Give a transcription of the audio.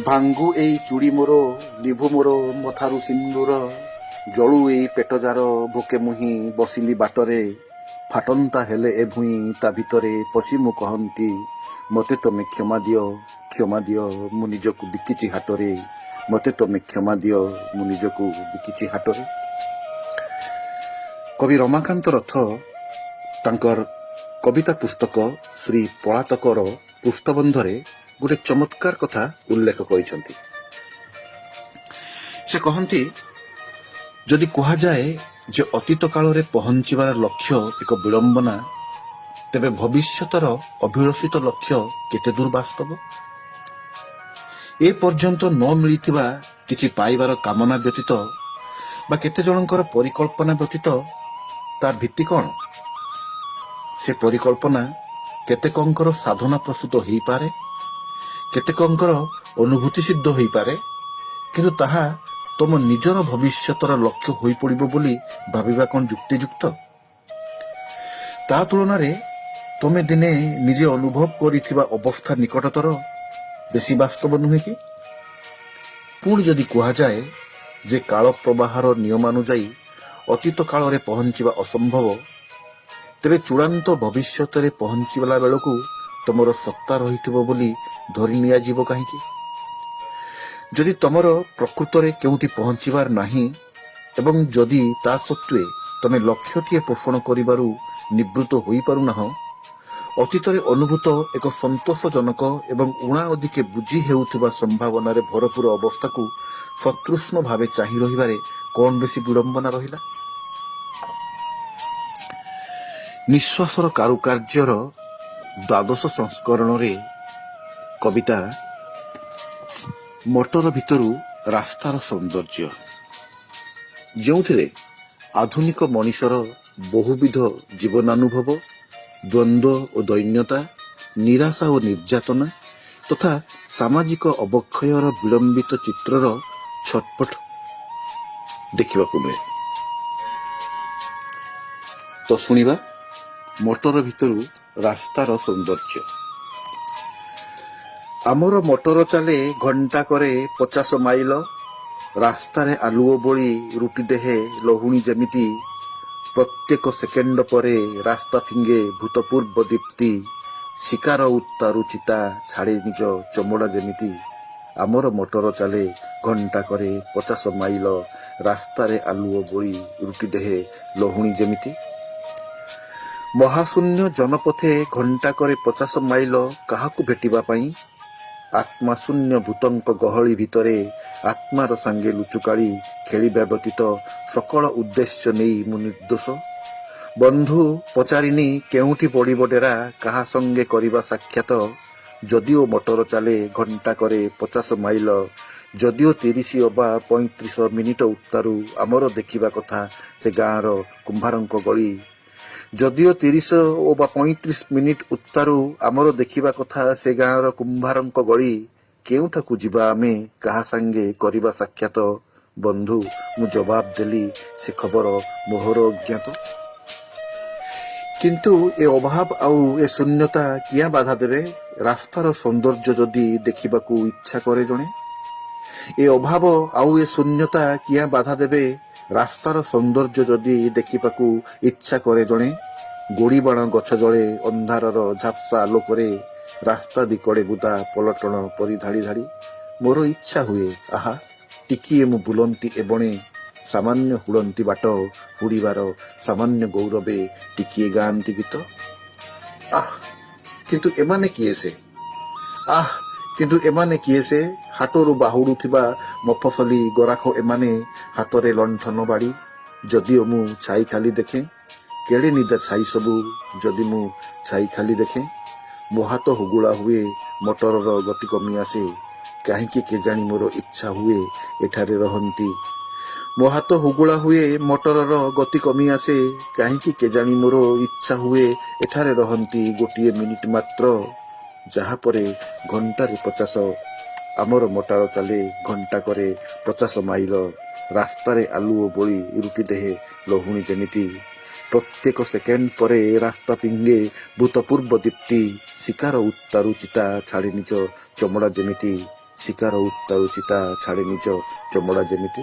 ଭାଙ୍ଗୁ ଏଇ ଚୁଡ଼ି ମୋର, ଲିଭୁ ମୋର ମଥାରୁ ସିନ୍ଦୁର, ଜଳୁ ଏଇ ପେଟ ଜାର, ଭୋକେ ମୁହିଁ ବସିଲି ବାଟରେ, ଫାଟନ୍ତା ହେଲେ ଏ ଭୁଇଁ ତା ଭିତରେ ପଶି ମୁଁ କହନ୍ତି, ମୋତେ ତମେ କ୍ଷମା ଦିଅ ମୁଁ ନିଜକୁ ବିକିଛି ହାଟରେ, ମୋତେ ତମେ କ୍ଷମା ଦିଅ ମୁଁ ନିଜକୁ ବିକିଛି ହାଟରେ। କବି ରମାକାନ୍ତ ରଥ ତାଙ୍କର କବିତା ପୁସ୍ତକ ଶ୍ରୀ ପଳାତକର ପୃଷ୍ଠବନ୍ଧରେ ଗୋଟେ ଚମତ୍କାର କଥା ଉଲ୍ଲେଖ କରିଛନ୍ତି। ସେ କହନ୍ତି, ଯଦି କୁହାଯାଏ ଯେ ଅତୀତ କାଳରେ ପହଞ୍ଚିବାର ଲକ୍ଷ୍ୟ ଏକ ବିଡ଼ମ୍ବନା, ତେବେ ଭବିଷ୍ୟତର ଅଭିଳଷିତ ଲକ୍ଷ୍ୟ କେତେ ଦୂର ବାସ୍ତବ? ଏ ପର୍ଯ୍ୟନ୍ତ ନ ମିଳିଥିବା କିଛି ପାଇବାର କାମନା ବ୍ୟତୀତ ବା କେତେ ଜଣଙ୍କର ପରିକଳ୍ପନା ବ୍ୟତୀତ ତାର ଭିତ୍ତି କ'ଣ? ସେ ପରିକଳ୍ପନା କେତେକଙ୍କର ସାଧନା ପ୍ରସ୍ତୁତ ହୋଇପାରେ, କେତେକଙ୍କର ଅନୁଭୂତି ସିଦ୍ଧ ହୋଇପାରେ, କିନ୍ତୁ ତାହା ତମ ନିଜର ଭବିଷ୍ୟତର ଲକ୍ଷ୍ୟ ହୋଇପଡ଼ିବ ବୋଲି ଭାବିବା କ'ଣ ଯୁକ୍ତିଯୁକ୍ତ? ତା ତୁଳନାରେ ତମେ ଦିନେ ନିଜେ ଅନୁଭବ କରିଥିବା ଅବସ୍ଥା ନିକଟତର, ବେଶୀ ବାସ୍ତବ ନୁହେଁ କି? ପୁଣି ଯଦି କୁହାଯାଏ ଯେ କାଳ ପ୍ରବାହର ନିୟମାନୁଯାୟୀ ଅତୀତ କାଳରେ ପହଞ୍ଚିବା ଅସମ୍ଭବ, ତେବେ ଚୂଡ଼ାନ୍ତ ଭବିଷ୍ୟତରେ ପହଞ୍ଚିଲା ବେଳକୁ ତମର ସତ୍ତା ରହିଥିବ ବୋଲି ଧରି ନିଆଯିବ କାହିଁକି? ଯଦି ତମର ପ୍ରକୃତରେ କେଉଁଠି ପହଞ୍ଚିବାର ନାହିଁ ଏବଂ ଯଦି ତା ସତ୍ତ୍ୱେ ତମେ ଲକ୍ଷ୍ୟଟିଏ ପୋଷଣ କରିବାରୁ ନିବୃତ୍ତ ହୋଇପାରୁନାହଁ, ଅତୀତରେ ଅନୁଭୂତ ଏକ ସନ୍ତୋଷଜନକ ଏବଂ ଉଣା ଅଧିକେ ବୁଝି ହେଉଥିବା ସମ୍ଭାବନାରେ ଭରପୁର ଅବସ୍ଥାକୁ ସତୃଷ୍ଣ ଭାବେ ଚାହିଁ ରହିବାରେ କ'ଣ ବେଶୀ ବିଡ଼ମ୍ବନା ରହିଲା? ନିଶ୍ୱାସର କାରୁକାର୍ଯ୍ୟର ଦ୍ୱାଦଶ ସଂସ୍କରଣରେ କବିତା ମଟର ଭିତରୁ ରାସ୍ତାର ସୌନ୍ଦର୍ଯ୍ୟ, ଯେଉଁଥିରେ ଆଧୁନିକ ମଣିଷର ବହୁବିଧ ଜୀବନାନୁଭବ, ଦ୍ୱନ୍ଦ୍ୱ ଓ ଦୈନ୍ୟତା, ନିରାଶା ଓ ନିର୍ଯାତନା ତଥା ସାମାଜିକ ଅବକ୍ଷୟର ବିଳମ୍ବିତ ଚିତ୍ରର ଛଟପଟ ଦେଖିବାକୁ ମିଳେ। ତ ଶୁଣିବା ମଟର ଭିତରୁ ରାସ୍ତାର ସୌନ୍ଦର୍ଯ୍ୟ। ଆମର ମଟର ଚାଲେ ଘଣ୍ଟାକରେ 50 ମାଇଲ, ରାସ୍ତାରେ ଆଲୁଅ ବୋଳି ରୁଟି ଦେହେ ଲହୁଣୀ ଯେମିତି, ପ୍ରତ୍ୟେକ ସେକେଣ୍ଡ ପରେ ରାସ୍ତା ଫିଙ୍ଗେ ଭୂତପୂର୍ବ ଦୀପ୍ତି, ଶିକାର ଉତ୍ତାରୁ ଚିତା ଛାଡ଼େ ନିଜ ଚମଡ଼ା ଯେମିତି। ଆମର ମଟର ଚାଲେ ଘଣ୍ଟାକରେ 50 ମାଇଲ, ରାସ୍ତାରେ ଆଲୁଅ ବୋଳି ରୁଟି ଦେହେ ଲହୁଣୀ ଯେମିତି। ମହାଶୂନ୍ୟ ଜନପଥେ ଘଣ୍ଟାକରେ 50 ମାଇଲ କାହାକୁ ଭେଟିବା ପାଇଁ? ଆତ୍ମାଶୂନ୍ୟ ଭୂତଙ୍କ ଗହଳି ଭିତରେ ଆତ୍ମାର ସାଙ୍ଗେ ଲୁଚୁକାଳି ଖେଳିବା ବ୍ୟତୀତ ସକଳ ଉଦ୍ଦେଶ୍ୟ ନେଇ ମୁଁ ନିର୍ଦ୍ଦୋଷ। ବନ୍ଧୁ ପଚାରିନି କେଉଁଠି ପଡ଼ିବ ଡେରା, କାହା ସଙ୍ଗେ କରିବା ସାକ୍ଷାତ, ଯଦିଓ ମଟର ଚାଲେ ଘଣ୍ଟାକରେ 50 ମାଇଲ, ଯଦିଓ 30 ଅବା 35 ମିନିଟ ଉତ୍ତାରୁ ଆମର ଦେଖିବା କଥା ସେ ଗାଁର କୁମ୍ଭାରଙ୍କ ଗଳି, ଯଦିଓ 30 ଅବା 35 ମିନିଟ ଉତ୍ତାରୁ ଆମର ଦେଖିବା କଥା ସେ ଗାଁର କୁମ୍ଭାରଙ୍କ ଗଳି, କେଉଁଠାକୁ ଯିବା ଆମେ, କାହା ସାଙ୍ଗେ କରିବା ସାକ୍ଷାତ? ବନ୍ଧୁ ମୁଁ ଜବାବ ଦେଲି, ସେ ଖବର ମୋହର ଅଜ୍ଞାତ। କିନ୍ତୁ ଏ ଅଭାବ ଆଉ ଏ ଶୂନ୍ୟତା କିଆ ବାଧା ଦେବେ? ରାସ୍ତାର ସୌନ୍ଦର୍ଯ୍ୟ ଯଦି ଦେଖିବାକୁ ଇଚ୍ଛା କରେ ଜଣେ। ଏ ଅଭାବ ଆଉ ଏ ଶୂନ୍ୟତା କିଆ ବାଧା ଦେବେ? ରାସ୍ତାର ସୌନ୍ଦର୍ଯ୍ୟ ଯଦି ଦେଖିବାକୁ ଇଚ୍ଛା କରେ ଜଣେ। ଗୋଡ଼ିବାଣ ଗଛ ଜଳେ ଅନ୍ଧାରର ଝାପ୍ସା ଆଲୋକରେ, ରାସ୍ତା ଦିକଡ଼େ ବୁଦା ପଲଟଣ ପରି ଧାଡ଼ି ଧାଡ଼ି। ମୋର ଇଚ୍ଛା ହୁଏ, ଆହା ଟିକିଏ ମୁଁ ବୁଲନ୍ତି ଏବଣେ, ସାମାନ୍ୟ ହୁଡ଼ନ୍ତି ବାଟ ହୁଡ଼ିବାର ସାମାନ୍ୟ ଗୌରବେ ଟିକିଏ ଗାଆନ୍ତି ଗୀତ। ଆଃ କିନ୍ତୁ ଏମାନେ କିଏ ସେ? ଆଃ କିନ୍ତୁ ଏମାନେ କିଏ ସେ? ହାଟରୁ ବାହୁଡ଼ୁଥିବା ମଫସଲି ଗରାଖ ଏମାନେ, ହାତରେ ଲଣ୍ଠନ ବାଡ଼ି। ଯଦିଓ ମୁଁ ଛାଇ ଖାଲି ଦେଖେ, କେଡ଼େ ନିଦା ଛାଇ ସବୁ ଯଦି ମୁଁ ଛାଇ ଖାଲି ଦେଖେ। ମୋ ହାତ ହୁଗୁଳା ହୁଏ, ମଟରର ଗତି କମି ଆସେ, କାହିଁକି କେଜାଣି ମୋର ଇଚ୍ଛା ହୁଏ ଏଠାରେ ରହନ୍ତି। ମୋ ହାତ ହୁଗୁଳା ହୁଏ, ମଟରର ଗତି କମି ଆସେ, କାହିଁକି କେଜାଣି ମୋର ଇଚ୍ଛା ହୁଏ ଏଠାରେ ରହନ୍ତି ଗୋଟିଏ ମିନିଟ ମାତ୍ର। ଯାହାପରେ ଘଣ୍ଟାରେ 50, ଆମର ମଟର ଚାଲେ ଘଣ୍ଟାକରେ 50 ମାଇଲ, ରାସ୍ତାରେ ଆଲୁଅ ବୋଳି ରୁଟି ଦେହେ ଲହୁଣୀ ଯେମିତି। ପ୍ରତ୍ୟେକ ସେକେଣ୍ଡ ପରେ ରାସ୍ତା ପିଙ୍ଗେ ଭୂତପୂର୍ବ ଦୀପ୍ତି, ଶିକାର ଉତ୍ତାରୁ ଚିତା ଛାଡ଼ି ନିଜ ଚମଡ଼ା ଯେମିତି। ଶିକାର ଉତ୍ତାରୁ ଚିତା ଛାଡି ନିଜ ଚମଡ଼ା ଯେମିତି